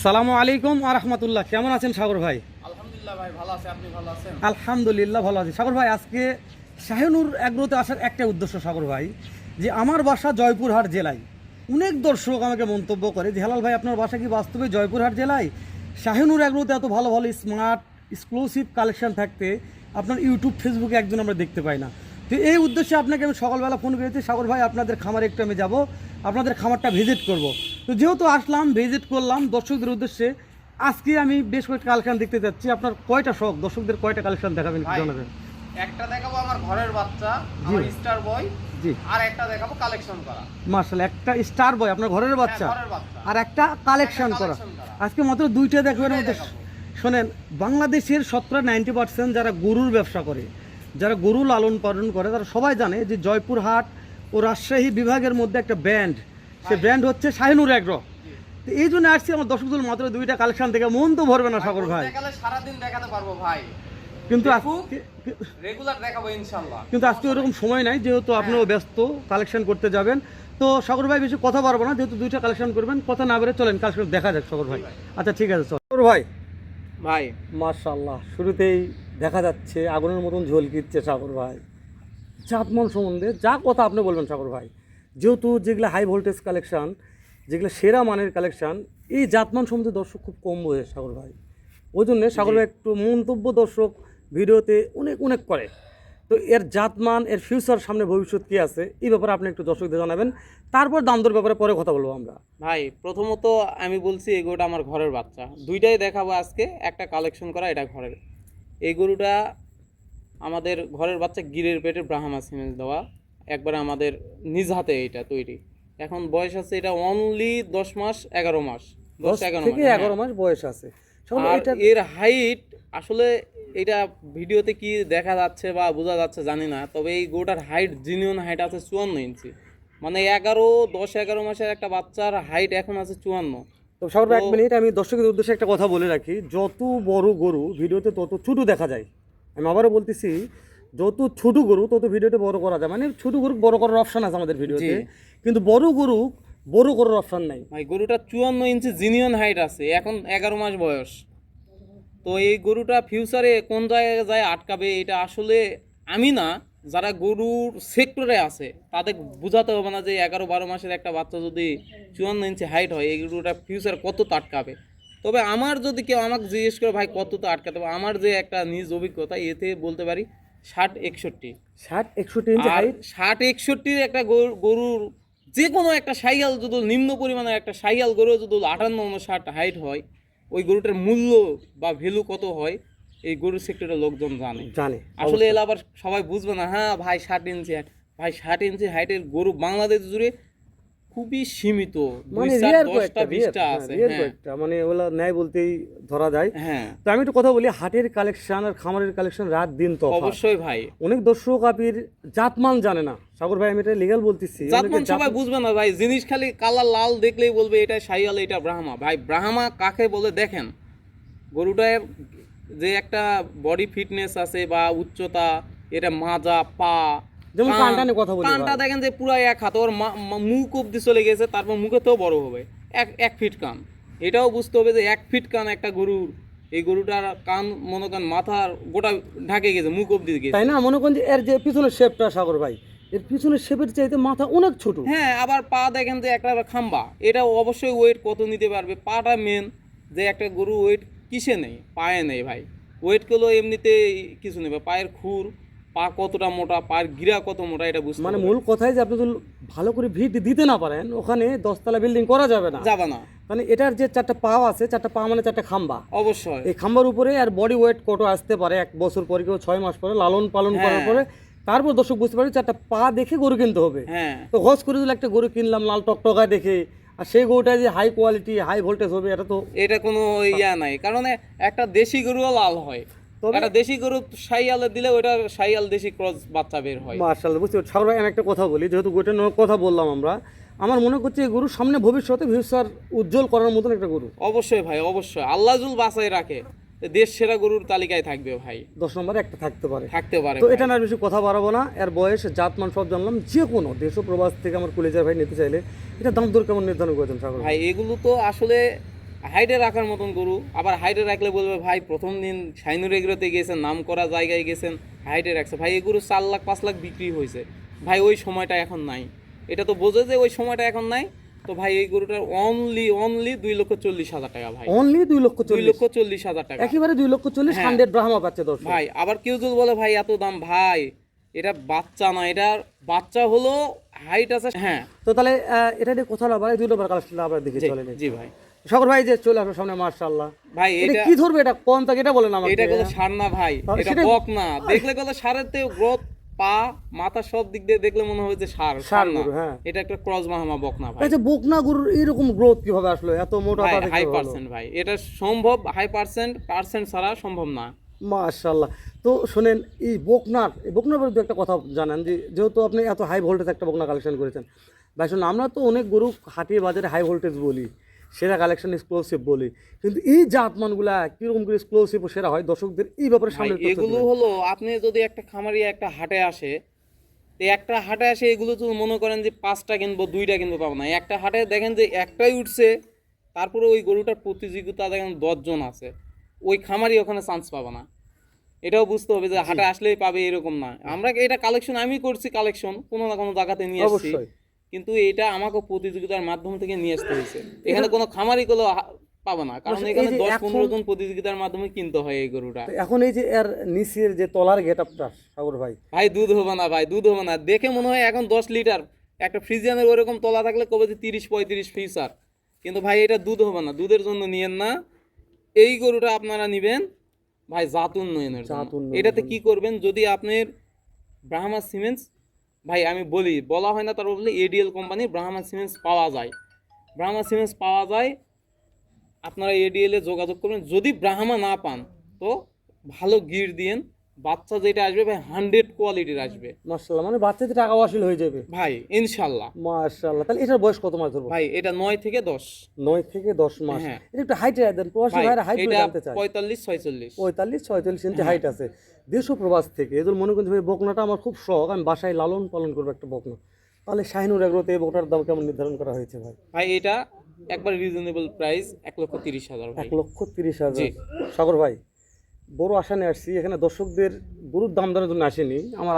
সালামু আলাইকুম ওয়া রাহমাতুল্লাহ। কেমন আছেন সাগর ভাই? আলহামদুলিল্লাহ ভাই, ভালো আছে। আপনি ভালো আছেন? আলহামদুলিল্লাহ ভালো আছি। সাগর ভাই, আজকে শাহিনুর এগ্রোতে আসার একটা উদ্দেশ্য সাগর ভাই, যে আমার বাসা জয়পুরহাট জেলায়। অনেক দর্শক আমাকে মন্তব্য করে যে হেলাল ভাই, আপনার বাসা কি বাস্তবে জয়পুরহাট জেলায়? শাহিনুর এগ্রোতে এত ভালো ভালো স্মার্ট এক্সক্লুসিভ কালেকশন থাকতে আপনার ইউটিউব ফেসবুকে একজন আমরা দেখতে পাই না। তো এই উদ্দেশ্যে আপনাকে আমি সকালবেলা ফোন করেছি, সাগর ভাই আপনাদের খামারে একটু আমি যাব, আপনাদের খামারটা ভিজিট করব। তো যেহেতু আসলাম, ভিজিট করলাম দর্শকদের উদ্দেশ্যে, আজকে আমি বেশ কয়েকটা কালেকশন দেখতে যাচ্ছি। আপনার কয়টা শখ, দর্শকদের কয়টা কালেকশন দেখাবেন একটু ভাই, জানাবেন? একটা দেখাবো আমার ঘরের বাচ্চা, জি। আমার স্টার বয়। জি আর একটা দেখাবো কালেকশন করা। মার্শাল্লাহ, একটা স্টার বয় আপনার ঘরের বাচ্চা, ঘরের বাচ্চা। আর একটা কালেকশন করা। collection করা। আজকে মাত্র দুইটা দেখবেন দুইটাই মধ্যে। দেখাবো। শোনেন, বাংলাদেশের 90% যারা গরুর ব্যবসা করে, যারা গরু লালন পালন করে, তারা সবাই জানে যে জয়পুরহাট ও রাজশাহী বিভাগের মধ্যে একটা ব্র্যান্ড, সে ব্র্যান্ড হচ্ছে শাহিনুর এগ্রো। তো এই জন্য আসছি আমার দর্শকদের মাত্র দুইটা কালেকশন থেকে মন তো ভরবে না সাগর ভাই। দেখালে সারাদিন দেখাতে পারবো ভাই, কিন্তু রেগুলার দেখাবো ইনশাআল্লাহ। কিন্তু আজকে ওরকম সময় নাই, যেহেতু আপনিও ব্যস্ত কালেকশন করতে যাবেন। তো সাগর ভাই বেশি কথা পারবো না, যেহেতু দুইটা কালেকশন করবেন, কথা না বেড়ে চলেন কালেকশন দেখা যাক সাগর ভাই। আচ্ছা ঠিক আছে সাগর ভাই। ভাই মাশাআল্লাহ, শুরুতেই দেখা যাচ্ছে আগুনের মতন ঝলকিচ্ছে সাগর ভাই। জাতমান সম্বন্ধে যা কথা আপনি বলবেন সাগর ভাই, যেহেতু যেগুলো হাই ভোল্টেজ কালেকশন, যেগুলো সেরা মানের কালেকশন, এই জাতমান সম্বন্ধে দর্শক খুব কম বোঝে সাগর ভাই। ওই জন্য সাগর ভাই একটু মন্তব্য দর্শক ভিডিওতে অনেক অনেক করে। তো এর জাতমান, এর ফিউচার, সামনে ভবিষ্যৎ কী আছে, এই ব্যাপারে আপনি একটু দর্শকদের জানাবেন। তারপর দাম দর ব্যাপারে পরে কথা বলবো আমরা। ভাই, প্রথমত আমি বলছি এই গরুটা আমার ঘরের বাচ্চা। দুইটাই দেখাবো আজকে, একটা কালেকশন করা, এটা ঘরের। এই গরুটা আমাদের ঘরের বাচ্চা, গিরের পেটে ব্রাহ্মা সিমেন্স দেওয়া, একবারে আমাদের নিজ হাতে এটা তৈরি। এখন বয়স আছে এটা অনলি 10 মাস 11 মাস, 10 11 থেকে মাস, 11 মাস বয়স আছে। আর এর হাইট আসলে এটা ভিডিওতে কি দেখা যাচ্ছে বা বোঝা যাচ্ছে জানি না, তবে এই গরুটার হাইট, জিনিয়ন হাইট আছে 54 ইঞ্চি। মানে 10-11 মাসের একটা বাচ্চার হাইট এখন আছে 54। তো সাগর ভাই, 1 মিনিট, আমি দর্শকদের উদ্দেশ্যে একটা কথা বলে রাখি। যত বড় গরু ভিডিওতে তত ছোট দেখা যায়। আমি আবারও বলতেছি, যত ছোট গরু তত ভিডিওতে বড় করা যায়। মানে ছোট গরু বড় করার অপশন আছে আমাদের ভিডিওতে, কিন্তু বড় গরু বড় করার অপশন নাই। ভাই, গরুটা 54 ইঞ্চি জিনিয়ন হাইট আছে, এখন 11 মাস বয়স। তো এই গরুটা ফিউচারে কোন জায়গায় যায় আটকাবে, এটা আসলে আমি না, যারা গরুর সেক্টরে আছে তাদের বোঝাতে হবে না যে 11-12 মাসের একটা বাচ্চা যদি 54 ইঞ্চি হাইট হয়, এই গরুটা ফিউচার কত তো আটকাবে। তবে আমার যদি কেউ আমাকে জিজ্ঞেস করে ভাই কত তো আটকাতে হবে, আমার যে একটা নিজ অভিজ্ঞতা, এতে বলতে পারি 60-61। 60-61 ইঞ্চি আর হাইট। 60-61 একটা গরুর যে কোনো একটা সাইয়াল যদি নিম্ন পরিমাণের একটা সাইয়াল গরু যদি 58-59 হাইট হয়, ওই গরুটার মূল্য বা ভ্যালু কত হয় এই গরুর সেক্টরের লোকজন জানে। আসলে এলা আবার সবাই বুঝবে না, হ্যাঁ ভাই 60 ইঞ্চি হাইট। ভাই 60 ইঞ্চি হাইটের গরু বাংলাদেশ জুড়ে খুবই সীমিত, মানে 10-20টা আছে। মানে ওগুলা নেয় বলতেই ধরা যায়। হ্যাঁ, তো আমি একটু কথা বলি, হাটের কালেকশন আর খামারের কালেকশন রাত দিন তো অবশ্যই ভাই। অনেক দর্শক আপির জাতমান জানে না সাগর ভাই, আমি এটা লিগ্যাল বলতেছি। জাতমান সবাই বুঝবে না ভাই, জিনিস খালি কালার লাল দেখলেই বলবে এটা শাহিওয়াল, এটা ব্রাহ্মা। ভাই, ব্রাহ্মা কাকে বলে দেখেন, গরুটার যে একটা বডি ফিটনেস আছে বা উচ্চতা, এটা মাজা, পা, যেমন কানটা নিয়ে কথা বলি, কানটা দেখেন যে পুরো এক হাত, ওর মুখ অব্দি চলে গেছে, তারপর মুখেতেও বড় হবে, 1 ফিট কান। এটাও বুঝতে হবে যে 1 ফিট কান একটা গরুর। এই গরুটার কান মনে করেন মাথার গোটা ঢাকে গেছে, মুখ অব্দি গেছে, তাই না? মনে করেন যে এর যে পিছনের শেপটা সাগর ভাই, এর পিছনের শেপের চাইতে মাথা অনেক ছোট। হ্যাঁ, আবার পা দেখেন যে একটা খাম্বা, এটাও অবশ্যই ওয়েট কত নিতে পারবে। পাটা মেন, যে একটা গরু ওয়েট কিসে নেই, পায়ে নেই ভাই। ওয়েট গুলো এমনিতে কিছু নেবে, পায়ের খুর, পা কতটা মোটা, পায়ের গিরা কত মোটা, এটা বুঝতে মানে হবে। মূল কথাই যে আপনি যদি ভালো করে ভিট দিতে না পারেন, ওখানে 10 তলা বিল্ডিং করা যাবে না। যাবে না, মানে এটার যে 4টা পা আছে, 4টা পা মানে 4টা খাম্বা। অবশ্যই। এই খাম্বার উপরে আর বডি ওয়েট কত আসতে পারে 1 বছর পরে, কেউ 6 মাস পরে লালন পালন করার পরে, তারপর দর্শক বুঝতে পারে 4টা পা দেখে গরু কিনতে হবে। হ্যাঁ, তো হজ করে যদি একটা গরু কিনলাম লাল টকটকায় দেখে, আর সেই গরুটা যে হাই কোয়ালিটি হাই ভোল্টেজ হবে, এটা কোনো ইয়া নাই। কারণ একটা দেশি গরুও লাল হয়, একটা দেশি গরু শাইয়ালে দিলে ওটা শাইয়াল দেশি ক্রস বাচ্চা বের হয়। মাশাআল্লাহ, বুঝতে পারছি। সাগর ভাই, আমি একটা কথা বলি, যেহেতু গরুটা নিয়ে কথা বললাম আমরা, আমার মনে করছে এই গরুর সামনে ভবিষ্যতে ফিউচার উজ্জ্বল করার মতন একটা গরু। অবশ্যই ভাই, অবশ্যই আল্লাহ জুল বাঁচাই রাখে, দেশ সেরা গরুর তালিকায় থাকবে ভাই, 10 নম্বরে একটা থাকতে পারে। তো এটা না বেশি কথা বাড়াবো না, এর বয়স, জাতমান সব জানলাম। যে কোনো দেশ প্রবাস থেকে আমার কলেজের ভাই নিতে চাইলে এটা দাম দর কেমন নির্ধারণ করেছেন সাগর ভাই? এগুলো তো আসলে হাইটে রাখার মতন গরু। আবার হাইটে রাখলে বলবে ভাই প্রথম দিন শাইনুর এগুলোতে গেছেন, নাম করা জায়গায় গেছেন, হাইটে রাখছে। ভাই এই গরু 4 লাখ 5 লাখ বিক্রি হয়েছে। ভাই ওই সময়টা এখন নাই, এটা তো বোঝে যে ওই সময়টা এখন নাই। তো ভাই এই গরুটার অনলি 2,40,000 টাকা ভাই, অনলি 2,40,000, 2,40,000 টাকা একেবারে 2,40,000 হ্যাঁ। 100 ব্রাহ্মা পাচ্ছে দর্শক। ভাই। আবার কেউ যদি বলে ভাই এত দাম, ভাই এটা বাচ্চা না, এটার বাচ্চা হলো হাইট আছে হ্যাঁ। তো তাহলে এটা দিয়ে কথা বলা 2 নম্বর কালেকশন আমরা দেখে চলে নিই। জি ভাই। সাগর ভাই যে চলে আসো সামনে, মাশাআল্লাহ ভাই এটা এটা কি ধরবে, এটা কোন থেকে এটা বলেন আমাকে। এটা কোনো সার না ভাই, এটা সেটাই- বক না। দেখলে কোনো সারেতে গ্রোথ, পা, মাথা সব দিক দিয়ে দেখলে মনে হয় যে সার ষাঁড় না। গরু, হ্যাঁ। এটা একটা ক্রস মাহামা বক না ভাই। আচ্ছা, বকনা গরুর এরকম গ্রোথ কিভাবে আসলো, এত মোটা ভাই তাতে হাই কিভাবে হলো? পার্সেন্ট ভাই, এটা সম্ভব। হাই পার্সেন্ট ছাড়া সম্ভব না। মাশাআল্লাহ। তো শুনেন, এই বকনার বিরুদ্ধে একটা কথা জানেন, যে যেহেতু আপনি এত হাই ভোল্টেজ একটা বকনা কালেকশন করেছেন ভাই, শুনুন আমরা তো অনেক গরু হাটিয়ে বাজারে হাই ভোল্টেজ বলি, সেরা কালেকশন এক্সক্লুসিভ বলি, কিন্তু এই জাতমানগুলা কিরকম করে এক্সক্লুসিভ ও সেরা হয় দর্শকদের এই ব্যাপারে ভাই সামনে তথ্য এগুলো দিবেন। হলো, আপনি যদি একটা খামারি একটা হাটে আসে, তো একটা হাটে আসে এগুলো তো মনে করেন যে 5টা কিনবো 2টা কিনবো পাবো না। একটা হাটে দেখেন যে একটাই উঠছে, তারপরে ওই গরুটার প্রতিযোগিতা দেখেন 10 জন আছে, ওই খামারি ওখানে চান্স পাবে না। এটাও বুঝতে হবে যে হাটে আসলেই পাবে এরকম না। আমরা এটা কালেকশন আমি করছি, কালেকশন কোনো না কোনো জায়গাতে নিয়ে আসছি, অবশ্যই। কিন্তু এটা আমাকে প্রতিযোগিতার মাধ্যম থেকে নিয়ে আসতে হয়েছে। এখানে কোনো খামারি গুলো পাবে না, কারণ এই এখানে যে 10-15 এখন- জন প্রতিযোগিতার মাধ্যমে কিনতে হয় এই গরুটা। তো এখন এই যে এর নিচের যে তলার গেটআপটা সাগর ভাই, ভাই দুধ হবে না ভাই, দুধ হবে না। দেখে মনে হয় এখন 10 লিটার, একটা ফ্রিজিয়ানের ওরকম তলা থাকলে কবে যে 30-35 ফিউচার, কিন্তু ভাই এটা দুধ হবে না। দুধের জন্য নিয়েন না এই গরুটা, আপনারা নিবেন ভাই জাত উন্নয়নের জন্য। জাত উন্নয়নের এটাতে কি করবেন, যদি আপনার ব্রাহ্মা সিমেন্টস, ভাই আমি বলা হয় না, তারপর বলি এডিএল কোম্পানির ব্রাহ্মা সিমেন্টস পাওয়া যায়। ব্রাহ্মা সিমেন্টস পাওয়া যায়, আপনারা এডিএল এ যোগাযোগ করবেন। যদি ব্রাহ্মা না পান তো ভালো গির দিয়েন, বাচ্চা যেটা আসবে ভাই 100 কোয়ালিটির আসবে মাশাআল্লাহ, মানে বাচ্চাদের টাকা ওয়াসিল হয়ে যাবে ভাই ইনশাল্লাহ। মাশাআল্লাহ। তাহলে এটার বয়স কত মাস ধরবো? ভাই এটা 9 থেকে 10। 9 থেকে 10 মাস। হ্যাঁ। এটা একটু হাইট দেন, প্রবাসী ভাই ভাইরা হাইট এটা জানতে চায়। 45-46। 45-46 ইঞ্চি হাইট আছে। দেশ ও প্রবাস থেকে এদের মনে করতে হবে বকনাটা আমার খুব শখ, আমি বাসায় লালন পালন করবো একটা বকনা। তাহলে শাহিনুর এগ্রোতে এই বকনার দাম কেমন নির্ধারণ করা হয়েছে ভাই? ভাই এটা একবার রিজনেবল প্রাইস 1,30,000 ভাই। 1,30,000। জি। সাগর ভাই, বড় আশা নিয়ে আসছি, এখানে দর্শকদের গরুর দাম দরের জন্য আসেনি, আমার